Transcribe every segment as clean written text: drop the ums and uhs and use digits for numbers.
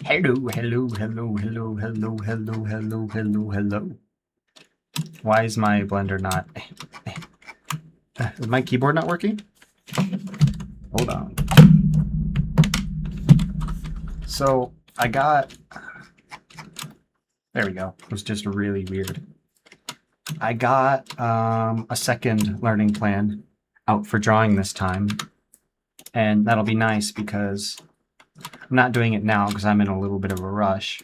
Hello, hello, hello, hello, hello, hello, hello, hello, hello. Why is my blender not... Is my keyboard not working? Hold on. So, I got... There we go. It was just really weird. I got a second learning plan out for drawing this time. And that'll be nice because I'm not doing it now because I'm in a little bit of a rush.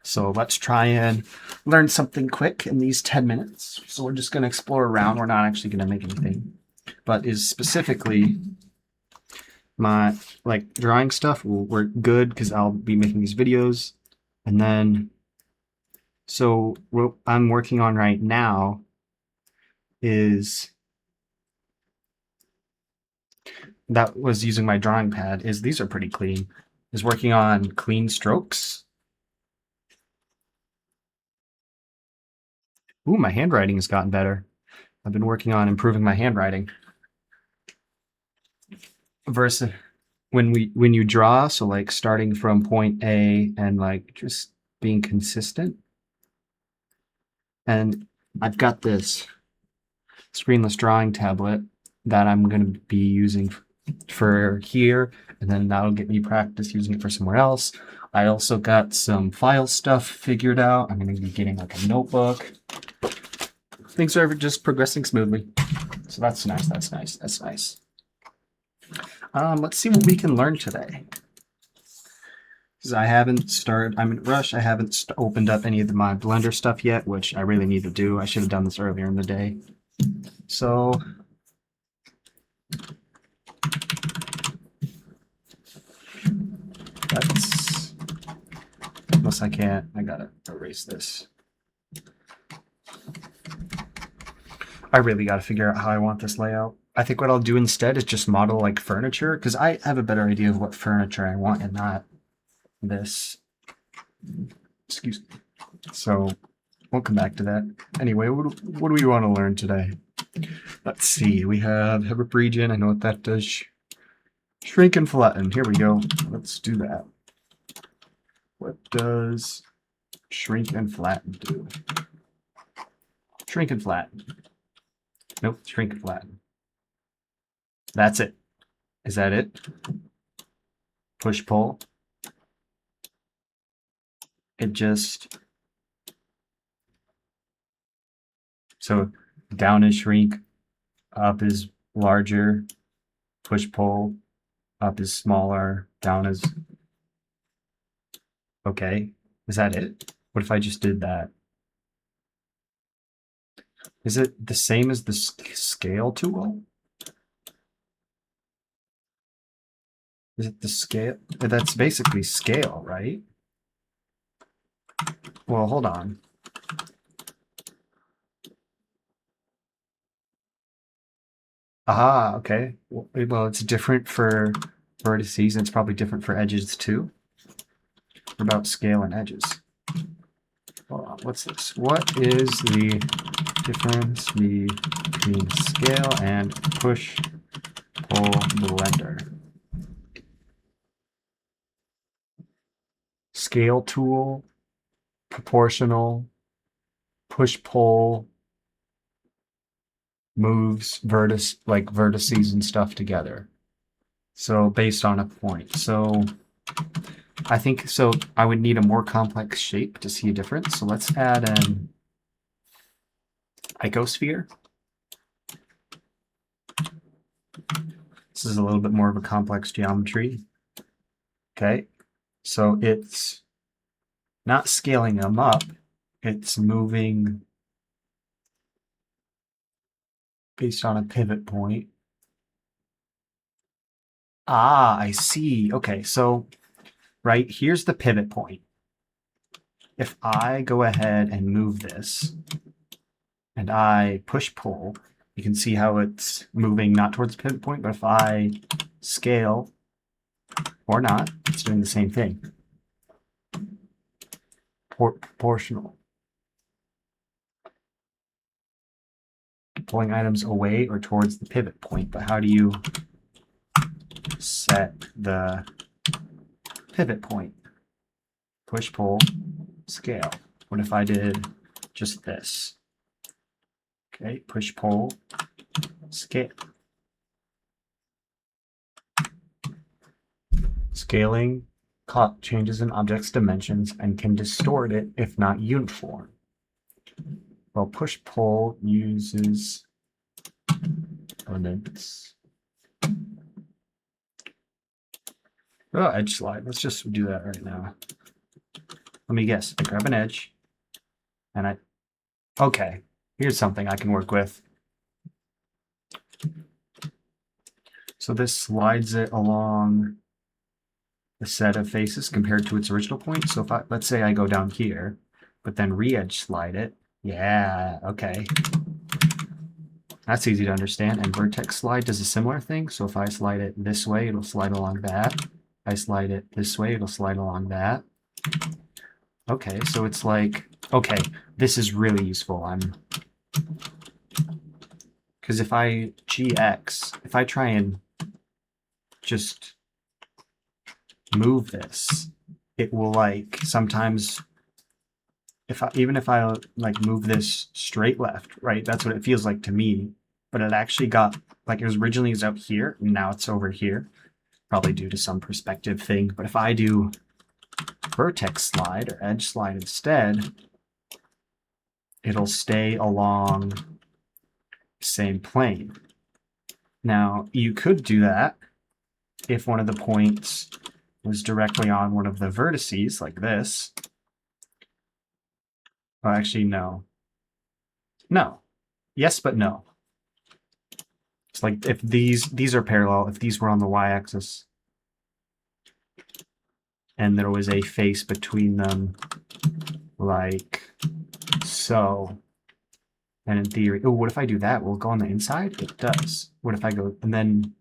So let's try and learn something quick in these 10 minutes. So we're just going to explore around. We're not actually going to make anything. But is specifically my drawing stuff will work good because I'll be making these videos. And then, so what I'm working on right now is, that was using my drawing pad, is these are pretty clean, is working on clean strokes. Ooh, my handwriting has gotten better. I've been working on improving my handwriting. Versus when you draw, so like starting from point A and like just being consistent. And I've got this screenless drawing tablet that I'm going to be using for here, and then that'll get me practice using it for somewhere else. I also got some file stuff figured out. I'm going to be getting like a notebook. Things are just progressing smoothly. So that's nice, that's nice, that's nice. Let's see what we can learn today. Because I haven't started, I'm in a rush. I haven't opened up any of my Blender stuff yet, which I really need to do. I should have done this earlier in the day. So, that's, unless I can't, I gotta erase this. I really gotta figure out how I want this layout. I think what I'll do instead is just model like furniture, because I have a better idea of what furniture I want and not this. Excuse me. So we'll come back to that. Anyway, what do we want to learn today? Let's see. We have Hebrup region. I know what that does. Shrink and flatten. Here we go. Let's do that. What does shrink and flatten do? Shrink and flatten. Nope, shrink and flatten. That's it. Is that it? Push pull. It just... So down is shrink, up is larger, push pull, up is smaller, down is... Okay, is that it? What if I just did that? Is it the same as the scale tool? Is it the scale? That's basically scale, right? Well, hold on. Aha, okay. Well, it's different for vertices, and it's probably different for edges too. What about scale and edges? Hold on, what's this? What is the difference between scale and push-pull blender? Scale tool, proportional, push-pull, moves vertices and stuff together. So based on a point. So I think so I would need a more complex shape to see a difference. So let's add an icosphere. This is a little bit more of a complex geometry. Okay. So it's not scaling them up, it's moving based on a pivot point. Ah, I see. Okay, so right here's the pivot point. If I go ahead and move this and I push pull, you can see how it's moving not towards the pivot point, but if I scale or not, it's doing the same thing. Proportional. Pulling items away or towards the pivot point, but how do you set the pivot point? push, pull, scale. What if I did just this? Okay, push, pull, scale. Scaling changes an object's dimensions and can distort it if not uniform. Well, push-pull uses elements. Oh, edge slide. Let's just do that right now. Let me guess. I grab an edge, and okay, here's something I can work with. So this slides it along the set of faces compared to its original point. So if let's say I go down here, but then re-edge slide it. Yeah, okay. That's easy to understand. And vertex slide does a similar thing. So if I slide it this way, it'll slide along that. If I slide it this way, it'll slide along that. Okay, so it's like, okay, this is really useful. Because if I GX, if I try and just move this, it will like sometimes even if I like move this straight left, right? That's what it feels like to me. But it actually got like it was originally up here, and now it's over here, probably due to some perspective thing. But if I do vertex slide or edge slide instead, it'll stay along the same plane. Now you could do that if one of the points was directly on one of the vertices, like this. Oh, actually, no. No. Yes, but no. It's like if these are parallel, if these were on the y-axis, and there was a face between them, like so, and in theory, oh, what if I do that? Will it go on the inside? It does. What if I go, and then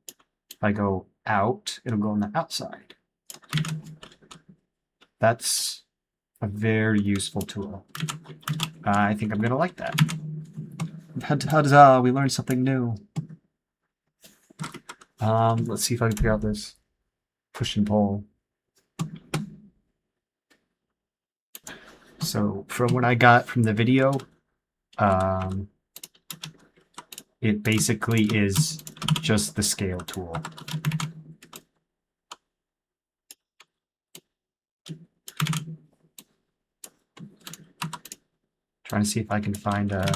if I go out, it'll go on the outside. That's a very useful tool. I think I'm going to like that. Huzzah, we learned something new. Let's see if I can figure out this push and pull. So from what I got from the video, it basically is just the scale tool. Trying to see if I can find a...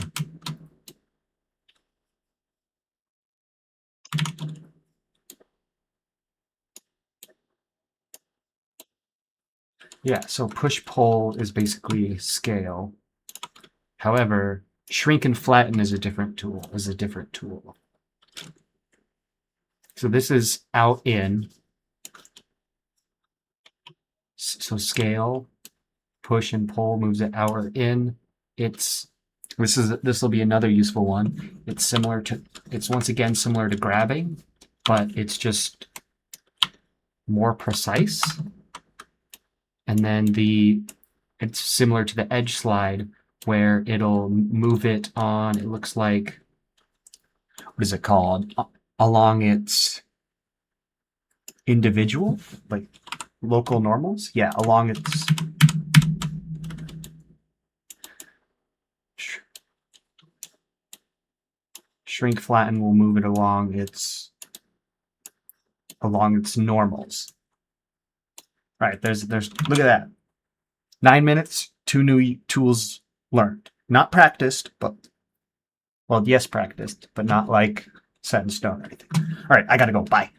Yeah, so push-pull is basically scale. However, shrink and flatten is a different tool. So this is out in. So scale, push and pull moves it out or in. This will be another useful one. It's once again similar to grabbing, but it's just more precise. And then it's similar to the edge slide where it'll move it on, it looks like, what is it called? Along its individual, like local normals? Yeah, along its... Shrink flatten will move it along its normals. All right, there's look at that. 9 minutes, 2 new tools learned. Not practiced, but well, yes, practiced, but not like set in stone or anything. All right, I gotta go. Bye.